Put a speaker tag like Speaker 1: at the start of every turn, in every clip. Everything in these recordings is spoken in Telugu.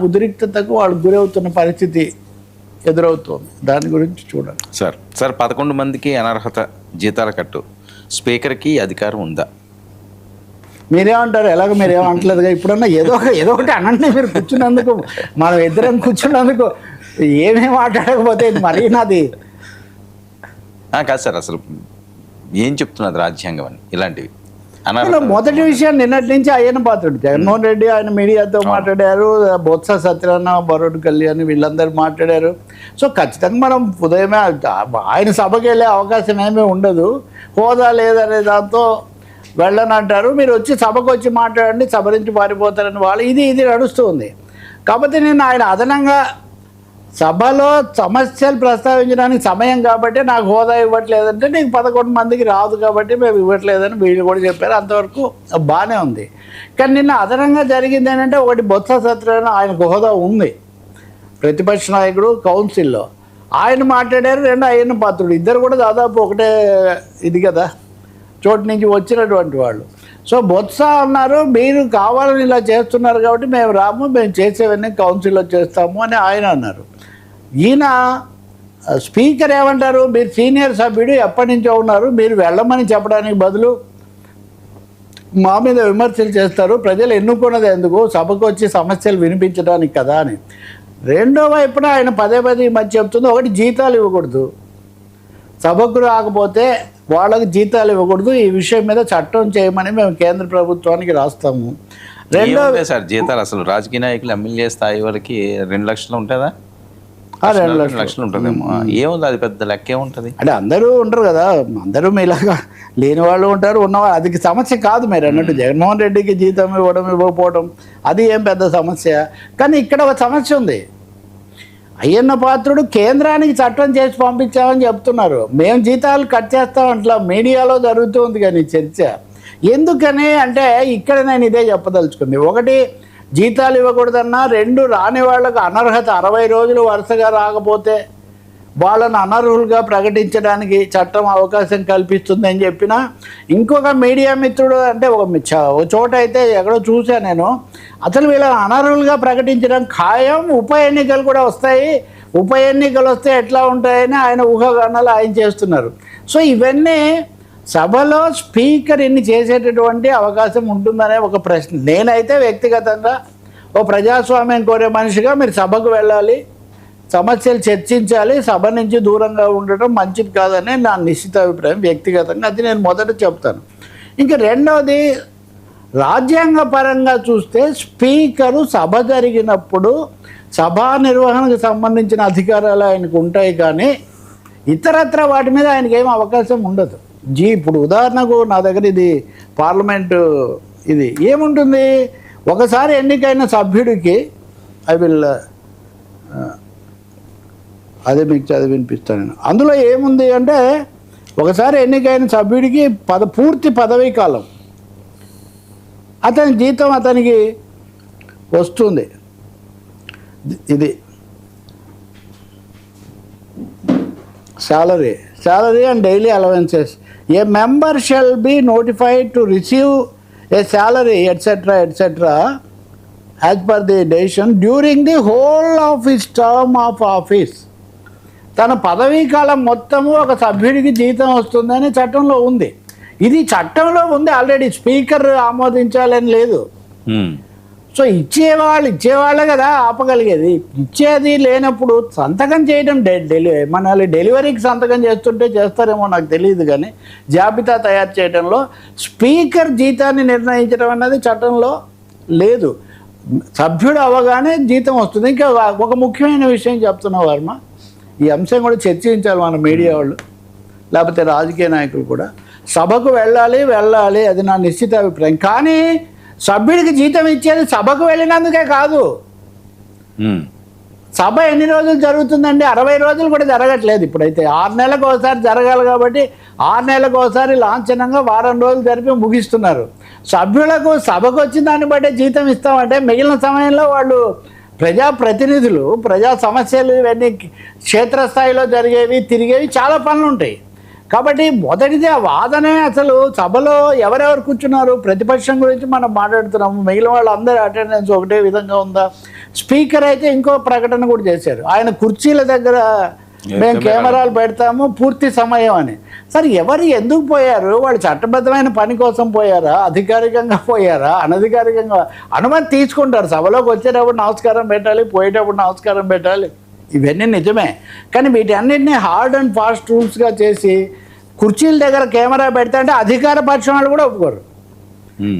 Speaker 1: ఉద్రిక్తతకు వాళ్ళు గురవుతున్న పరిస్థితి ఎదురవుతోంది. దాని గురించి చూడాలి.
Speaker 2: సార్ 11 మందికి అనర్హత జీతాల కట్టు, స్పీకర్కి అధికారం ఉందా?
Speaker 1: మీరేమంటారు? ఎలాగ మీరేమంటలేదుగా. ఇప్పుడన్నా ఏదో ఒకటి అనండి. మీరు కూర్చున్నందుకు, మనం ఇద్దరం కూర్చున్నందుకు ఏమేమి మాట్లాడకపోతే మరీ నాది
Speaker 2: కాదు సార్, అసలు ఏం చెప్తున్నది రాజ్యాంగం అని ఇలాంటివి.
Speaker 1: మొదటి విషయం నిన్నటి నుంచి అయ్యన్న పాత్రుడు జగన్మోహన్ రెడ్డి ఆయన మీడియాతో మాట్లాడారు, బొత్స సత్యనారాయణ, బరోడ్ కళ్యాణ్ వీళ్ళందరూ మాట్లాడారు. సో ఖచ్చితంగా మనం ఉదయమే ఆయన సభకి వెళ్ళే అవకాశం ఏమీ ఉండదు. హోదా లేదనే దాంతో వెళ్ళనంటారు. మీరు వచ్చి సభకు వచ్చి మాట్లాడండి, సభ నుంచి పారిపోతారని వాళ్ళు ఇది నడుస్తుంది. కాకపోతే నేను ఆయన అదనంగా సభలో సమస్యలు ప్రస్తావించడానికి సమయం కాబట్టి నాకు హోదా ఇవ్వట్లేదంటే, నీకు 11 మందికి రాదు కాబట్టి మేము ఇవ్వట్లేదని వీళ్ళు కూడా చెప్పారు. అంతవరకు బాగానే ఉంది. కానీ నిన్న అదనంగా జరిగింది ఏంటంటే, ఒకటి బొత్స సత్యనారాయణ, ఆయనకు హోదా ఉంది, ప్రతిపక్ష నాయకుడు కౌన్సిల్లో ఆయన మాట్లాడారు. రెండు అయ్యన్న పాత్రుడు, ఇద్దరు కూడా దాదాపు ఒకటే ఇది కదా, చోటు నుంచి వచ్చినటువంటి వాళ్ళు. సో బొత్స అన్నారు, మీరు కావాలని ఇలా చేస్తున్నారు కాబట్టి మేము రాము, మేము చేసేవన్నీ కౌన్సిల్లో చేస్తాము అని ఆయన అన్నారు. ఈయన స్పీకర్ ఏమంటారు, మీరు సీనియర్ సభ్యుడు ఎప్పటి నుంచో ఉన్నారు, మీరు వెళ్ళమని చెప్పడానికి బదులు మా మీద విమర్శలు చేస్తారు, ప్రజలు ఎన్నుకున్నది ఎందుకు, సభకు వచ్చి సమస్యలు వినిపించడానికి కదా అని. రెండో వైపున ఆయన పదే ఈ మధ్య చెప్తుంది, ఒకటి జీతాలు ఇవ్వకూడదు, సభకు రాకపోతే వాళ్ళకి జీతాలు ఇవ్వకూడదు, ఈ విషయం మీద చట్టం చేయమని మేము కేంద్ర ప్రభుత్వానికి రాస్తాము.
Speaker 2: రెండో సార్ జీతాలు అసలు రాజకీయ నాయకులు ఎమ్మెల్యే స్థాయి వరకు 2 లక్షలు ఉంటుందా? 2 లక్షలు ఉంటుందేమో. ఏముంది, అది పెద్ద లెక్క ఏముంటుంది
Speaker 1: అంటే అందరూ ఉంటారు కదా, అందరూ మీలాగా లేని వాళ్ళు ఉంటారు, ఉన్నవాళ్ళు. అది సమస్య కాదు. మీరు అన్నట్టు జగన్మోహన్ రెడ్డికి జీతం ఇవ్వడం ఇవ్వకపోవడం అది ఏం పెద్ద సమస్య. కానీ ఇక్కడ ఒక సమస్య ఉంది. అయ్యన్న పాత్రుడు కేంద్రానికి చట్టం చేసి పంపించామని చెప్తున్నారు, మేము జీతాలు కట్ చేస్తామంట్లా మీడియాలో జరుగుతుంది. కానీ చర్చ ఎందుకని అంటే, ఇక్కడ నేను ఇదే చెప్పదలుచుకుంది. ఒకటి, జీతాలు ఇవ్వకూడదన్నా. రెండు, రాని వాళ్ళకు అనర్హత 60 రోజులు వరుసగా రాకపోతే వాళ్ళను అనర్హులుగా ప్రకటించడానికి చట్టం అవకాశం కల్పిస్తుందని చెప్పిన. ఇంకొక మీడియా మిత్రుడు అంటే ఒక చోట అయితే ఎక్కడో చూసా నేను, అసలు వీళ్ళని అనర్హులుగా ప్రకటించడం ఖాయం, ఉప ఎన్నికలు కూడా వస్తాయి, ఉప ఎన్నికలు వస్తే ఎట్లా ఉంటాయని ఆయన ఊహాగానాలు ఆయన చేస్తున్నారు. సో ఇవన్నీ సభలో స్పీకర్ ఇన్ని చేసేటటువంటి అవకాశం ఉంటుందనే ఒక ప్రశ్న. నేనైతే వ్యక్తిగతంగా ఓ ప్రజాస్వామ్యం కోరే మనిషిగా మీరు సభకు వెళ్ళాలి, సమస్యలు చర్చించాలి, సభ నుంచి దూరంగా ఉండటం మంచిది కాదని నా నిశ్చిత అభిప్రాయం వ్యక్తిగతంగా. అది నేను మొదట చెప్తాను. ఇంకా రెండవది, రాజ్యాంగ పరంగా చూస్తే స్పీకరు సభ జరిగినప్పుడు సభా నిర్వహణకు సంబంధించిన అధికారాలు ఆయనకు ఉంటాయి, కానీ ఇతరత్ర వాటి మీద ఆయనకి ఏం అవకాశం ఉండదు. ఇప్పుడు ఉదాహరణకు నా దగ్గర ఇది పార్లమెంటు, ఇది ఏముంటుంది, ఒకసారి ఎన్నికైన సభ్యుడికి అదే మీకు చదివి వినిపిస్తాను నేను. అందులో ఏముంది అంటే, ఒకసారి ఎన్నికైన సభ్యుడికి పూర్తి పదవీ కాలం అతని జీతం అతనికి వస్తుంది. ఇది salary and daily allowances. A member shall be notified to receive a salary etc. as per the decision during the whole of his term of office. తన పదవీ కాలం మొత్తము ఒక సభ్యుడికి జీతం వస్తుందని చట్టంలో ఉంది. ఇది చట్టంలో ఉంది ఆల్రెడీ, స్పీకర్ ఆమోదించాలని లేదు. సో ఇచ్చేవాళ్ళే కదా ఆపగలిగేది. ఇచ్చేది లేనప్పుడు సంతకం చేయడం డెలివరీకి సంతకం చేస్తుంటే చేస్తారేమో నాకు తెలియదు, కానీ జాబితా తయారు చేయడంలో స్పీకర్ జీతాన్ని నిర్ణయించడం అన్నది చట్టంలో లేదు. సభ్యుడు అవగానే జీతం వస్తుంది. ఇంకా ఒక ముఖ్యమైన విషయం చెప్తున్నా వర్మ, ఈ అంశం కూడా చర్చించాలి మన మీడియా వాళ్ళు, లేకపోతే రాజకీయ నాయకులు కూడా. సభకు వెళ్ళాలి, అది నా నిశ్చిత అభిప్రాయం. కానీ సభ్యుడికి జీతం ఇచ్చేది సభకు వెళ్ళినందుకే కాదు. సభ ఎన్ని రోజులు జరుగుతుందండి? 60 రోజులు కూడా జరగట్లేదు ఇప్పుడైతే. 6 నెలలకు ఒకసారి జరగాలి కాబట్టి 6 నెలలకు ఒకసారి లాంఛనంగా వారం రోజులు జరిపి ముగిస్తున్నారు. సభ్యులకు సభకు వచ్చిన దాన్ని బట్టే జీతం ఇస్తామంటే, మిగిలిన సమయంలో వాళ్ళు ప్రజాప్రతినిధులు, ప్రజా సమస్యలు, ఇవన్నీ క్షేత్రస్థాయిలో జరిగేవి, తిరిగేవి చాలా పనులు ఉంటాయి. కాబట్టి మొదటిది ఆ వాదనే అసలు సభలో ఎవరెవరు కూర్చున్నారు, ప్రతిపక్షం గురించి మనం మాట్లాడుతున్నాము, మిగిలిన వాళ్ళందరూ అటెండెన్స్ ఒకటే విధంగా ఉందా? స్పీకర్ అయితే ఇంకో ప్రకటన కూడా చేశారు, ఆయన కుర్చీల దగ్గర మేము కెమెరాలు పెడతాము పూర్తి సమయం అని. సరే ఎవరు ఎందుకు పోయారు? వాళ్ళు చట్టబద్ధమైన పని కోసం పోయారా, అధికారికంగా పోయారా, అనధికారికంగా? అనుమతి తీసుకుంటారు, సభలోకి వచ్చేటప్పుడు నమస్కారం పెట్టాలి, పోయేటప్పుడు నమస్కారం పెట్టాలి, ఇవన్నీ నిజమే. కానీ వీటన్నిటిని హార్డ్ అండ్ ఫాస్ట్ రూల్స్గా చేసి కుర్చీల దగ్గర కెమెరా పెడతా అంటే అధికార పక్షం వాళ్ళు కూడా ఒప్పుకోరు.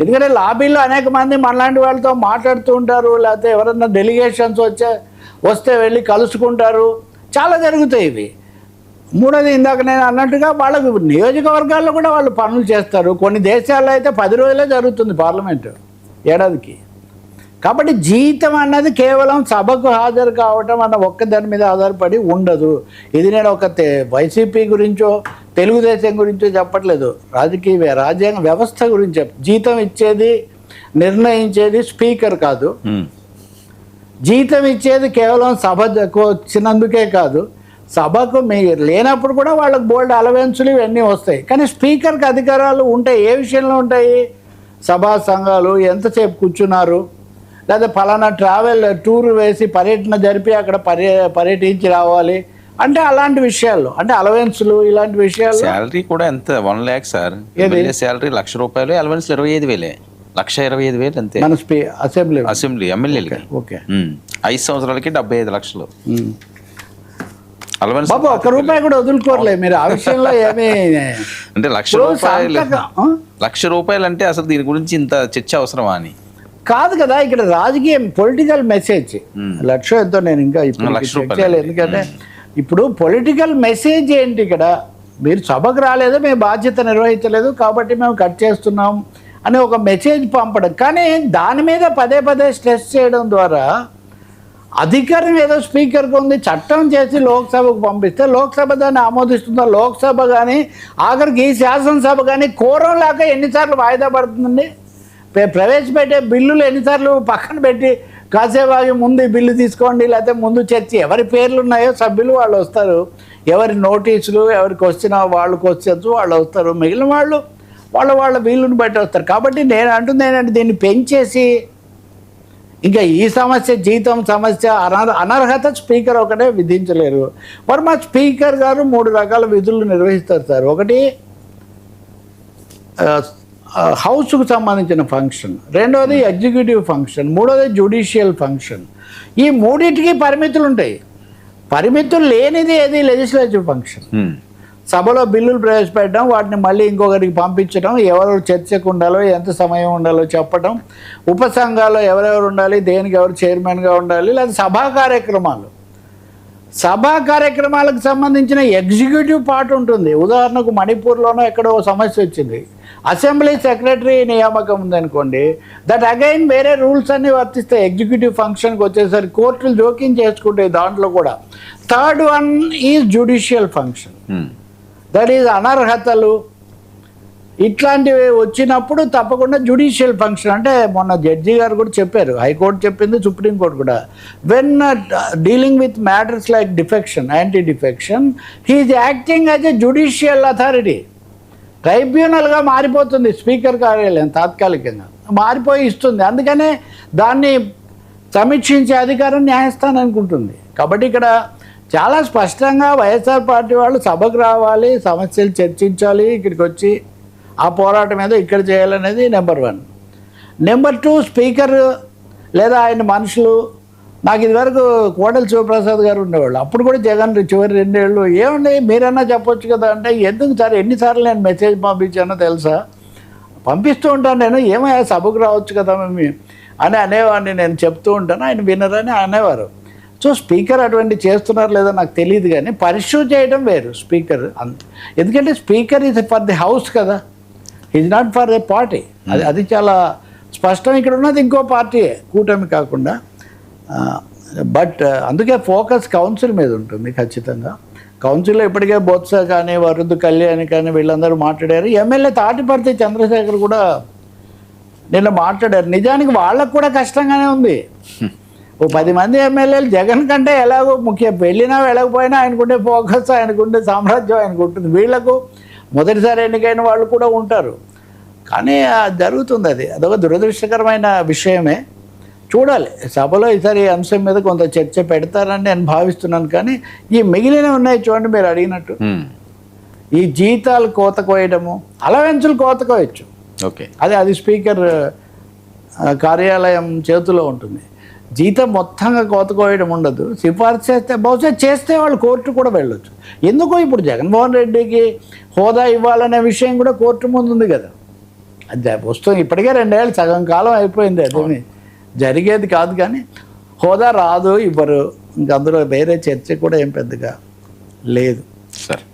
Speaker 1: ఎందుకంటే లాబీలో అనేక మంది మనలాంటి వాళ్ళతో మాట్లాడుతూ ఉంటారు, లేకపోతే ఎవరన్నా డెలిగేషన్స్ వస్తే వెళ్ళి కలుసుకుంటారు, చాలా జరుగుతాయి ఇవి. మూడోది ఇందాక నేను అన్నట్టుగా వాళ్ళకు నియోజకవర్గాల్లో కూడా వాళ్ళు పనులు చేస్తారు. కొన్ని దేశాల్లో అయితే 10 రోజులే జరుగుతుంది పార్లమెంటు ఏడాదికి. కాబట్టి జీతం అన్నది కేవలం సభకు హాజరు కావటం అన్న ఒక్క దాని మీద ఆధారపడి ఉండదు. ఇది నేను ఒక వైసీపీ గురించో తెలుగుదేశం గురించో చెప్పట్లేదు, రాజ్యాంగ వ్యవస్థ గురించి జీతం ఇచ్చేది నిర్ణయించేది స్పీకర్ కాదు, జీతం ఇచ్చేది కేవలం సభకు వచ్చినందుకే కాదు, సభకు మీరు లేనప్పుడు కూడా వాళ్ళకి బోల్డ్ అలవెన్సులు ఇవన్నీ వస్తాయి. కానీ స్పీకర్కి అధికారాలు ఉంటాయి. ఏ విషయంలో ఉంటాయి? సభా సంఘాలు ఎంతసేపు కూర్చున్నారు, లేదా ఫలానా ట్రావెల్ టూర్ వేసి పర్యటన జరిపి అక్కడ పర్యటించి రావాలి అంటే అలాంటి విషయాల్లో, అంటే అలవెన్సులు ఇలాంటి విషయాలు.
Speaker 2: శాలరీ కూడా ఎంత 1 lakh సార్, శాలరీ ₹1,00,000, అలవెన్స్ 25,000, ₹1,25,000 అంతే. మన అసెంబ్లీ ఎమ్మెల్యేలకి.
Speaker 1: ఓకే,
Speaker 2: 5 సంవత్సరాలకి 75 లక్షలు అలవెన్స్.
Speaker 1: బాబు ₹1 కూడా వదులుకోరలే మీరు ఆ విషయంలో ఏమీ.
Speaker 2: అంటే ₹1,00,000 అంటే అసలు దీని గురించి ఇంత చర్చ అవసరమా అని
Speaker 1: కాదు కదా. ఇక్కడ రాజకీయం పొలిటికల్ మెసేజ్ లక్ష్యం ఎంతో నేను ఇంకా ఇప్పుడు చేయాలి. ఎందుకంటే ఇప్పుడు పొలిటికల్ మెసేజ్ ఏంటి? ఇక్కడ మీరు సభకు రాలేదు, మేము బాధ్యత నిర్వహించలేదు కాబట్టి మేము కట్ చేస్తున్నాం అని ఒక మెసేజ్ పంపడం. కానీ దాని మీద పదే పదే స్ట్రెస్ చేయడం ద్వారా అధికారం ఏదో స్పీకర్కి ఉంది, చట్టం చేసి లోక్సభకు పంపిస్తే లోక్సభ దాన్ని ఆమోదిస్తుందా? లోక్సభ కానీ ఆఖరికి శాసనసభ కానీ కోరం లేక ఎన్నిసార్లు వాయిదా పడుతుందండి? ప్రవేశపెట్టే బిల్లులు ఎన్నిసార్లు పక్కన పెట్టి కాసేపు ముందు బిల్లు తీసుకోండి, లేకపోతే ముందు చర్చ, ఎవరి పేర్లు ఉన్నాయో సభ్యులు వాళ్ళు వస్తారు, ఎవరి నోటీసులు ఎవరికి వచ్చినా వాళ్ళు క్వశ్చన్స్ వాళ్ళు వస్తారు, మిగిలిన వాళ్ళు వాళ్ళ బిల్లుని బట్టి వస్తారు. కాబట్టి నేను అంటుంది ఏంటంటే దీన్ని పెంచేసి ఇంకా ఈ సమస్య జీతం సమస్య అనర్హత స్పీకర్ ఒకటే విధించలేరు. మరి మా స్పీకర్ గారు 3 రకాల విధులు నిర్వహిస్తారు సార్. ఒకటి హౌస్కు సంబంధించిన ఫంక్షన్, రెండవది ఎగ్జిక్యూటివ్ ఫంక్షన్, మూడవది జ్యుడిషియల్ ఫంక్షన్. ఈ మూడింటికి పరిమితులు ఉంటాయి. పరిమితులు లేనిది ఏది లెజిస్లేటివ్ ఫంక్షన్. సభలో బిల్లులు ప్రవేశపెట్టడం, వాటిని మళ్ళీ ఇంకొకరికి పంపించడం, ఎవరెవరు చర్చకు ఉండాలో ఎంత సమయం ఉండాలో చెప్పడం, ఉపసంఘాల్లో ఎవరెవరు ఉండాలి, దేనికి ఎవరు చైర్మన్గా ఉండాలి, లేదా సభా కార్యక్రమాలకు సంబంధించిన ఎగ్జిక్యూటివ్ పార్ట్ ఉంటుంది. ఉదాహరణకు మణిపూర్లోనో ఎక్కడో సమస్య వచ్చింది, అసెంబ్లీ సెక్రటరీ నియామకం ఉందనుకోండి, దట్ అగైన్ వేరే రూల్స్ అన్నీ వర్తిస్తాయి. ఎగ్జిక్యూటివ్ ఫంక్షన్కి వచ్చేసరికి కోర్టులు జోక్యం చేసుకుంటాయి దాంట్లో కూడా. Third one is judicial function, that is అనర్హతలు ఇట్లాంటివి వచ్చినప్పుడు తప్పకుండా జ్యుడిషియల్ ఫంక్షన్. అంటే మొన్న జడ్జి గారు కూడా చెప్పారు, హైకోర్టు చెప్పింది, సుప్రీంకోర్టు కూడా, when dealing with matters like defection, anti defection, he's acting as a judicial authority. ట్రైబ్యునల్గా మారిపోతుంది స్పీకర్ కార్యాలయం, తాత్కాలికంగా మారిపోయి ఇస్తుంది. అందుకనే దాన్ని సమీక్షించే అధికారం న్యాయస్థానం అనుకుంటుంది. కాబట్టి ఇక్కడ చాలా స్పష్టంగా వైఎస్ఆర్ పార్టీ వాళ్ళు సభకు రావాలి, సమస్యలు చర్చించాలి, ఇక్కడికి వచ్చి ఆ పోరాటం ఏదో ఇక్కడ చేయాలనేది నెంబర్ 1. నెంబర్ 2, స్పీకర్ లేదా ఆయన మనుషులు. నాకు ఇదివరకు కోడెల శివప్రసాద్ గారు ఉండేవాళ్ళు, అప్పుడు కూడా జగన్ చివరి 2 ఏళ్ళు ఏమండి మీరన్నా చెప్పొచ్చు కదా అంటే, ఎందుకు సార్ ఎన్నిసార్లు నేను మెసేజ్ పంపించానో తెలుసా, పంపిస్తూ ఉంటాను నేను, ఏమయ్యా సభకు రావచ్చు కదా మేము అని అనేవాడిని, నేను చెప్తూ ఉంటాను, ఆయన వినరని అనేవారు. సో స్పీకర్ అటువంటి చేస్తున్నారు లేదో నాకు తెలియదు, కానీ పర్ష్యూ చేయడం వేరు స్పీకర్. ఎందుకంటే speaker is for the house కదా, is not for a party. అది చాలా స్పష్టం. ఇక్కడ ఉన్నది ఇంకో పార్టీయే, కూటమి కాకుండా. బట్ అందుకే ఫోకస్ కౌన్సిల్ మీద ఉంటుంది ఖచ్చితంగా. కౌన్సిల్లో ఇప్పటికే బొత్స కానీ వరుద్ కళ్యాణి కానీ వీళ్ళందరూ మాట్లాడారు. ఎమ్మెల్యే తాటిపర్తి చంద్రశేఖర్ కూడా నిన్న మాట్లాడారు. నిజానికి వాళ్ళకు కూడా కష్టంగానే ఉంది. ఓ 10 మంది ఎమ్మెల్యేలు జగన్ కంటే ఎలాగో ముఖ్యం, వెళ్ళినా వెళ్ళకపోయినా ఆయనకుండే ఫోకస్, ఆయనకుండే సామ్రాజ్యం ఆయనకు ఉంటుంది. వీళ్లకు మొదటిసారి ఎన్నికైన వాళ్ళు కూడా ఉంటారు. కానీ జరుగుతుంది, అదొక దురదృష్టకరమైన విషయమే. చూడాలి, సభలో ఈసారి ఈ అంశం మీద కొంత చర్చ పెడతారని నేను భావిస్తున్నాను. కానీ ఈ మిగిలినవి ఉన్నాయి చూడండి, మీరు అడిగినట్టు ఈ జీతాలు కోత కోయడము, అలవెన్సులు కోత కోయచ్చు,
Speaker 2: ఓకే,
Speaker 1: అది స్పీకర్ కార్యాలయం చేతిలో ఉంటుంది. జీతం మొత్తంగా కోత కోయడం ఉండదు, సిఫార్సు చేస్తే, బహుశా చేస్తే వాళ్ళు కోర్టు కూడా వెళ్ళొచ్చు. ఎందుకో ఇప్పుడు జగన్మోహన్ రెడ్డికి హోదా ఇవ్వాలనే విషయం కూడా కోర్టు ముందు ఉంది కదా. అది వస్తుంది, ఇప్పటికే 2 ఏళ్ళు సగం కాలం అయిపోయింది, అదేమి జరిగేది కాదు. కానీ హోదా రాదు, ఇవ్వరు, ఇంక అందులో వేరే చర్చ కూడా ఏం పెద్దగా లేదు.
Speaker 2: సరే.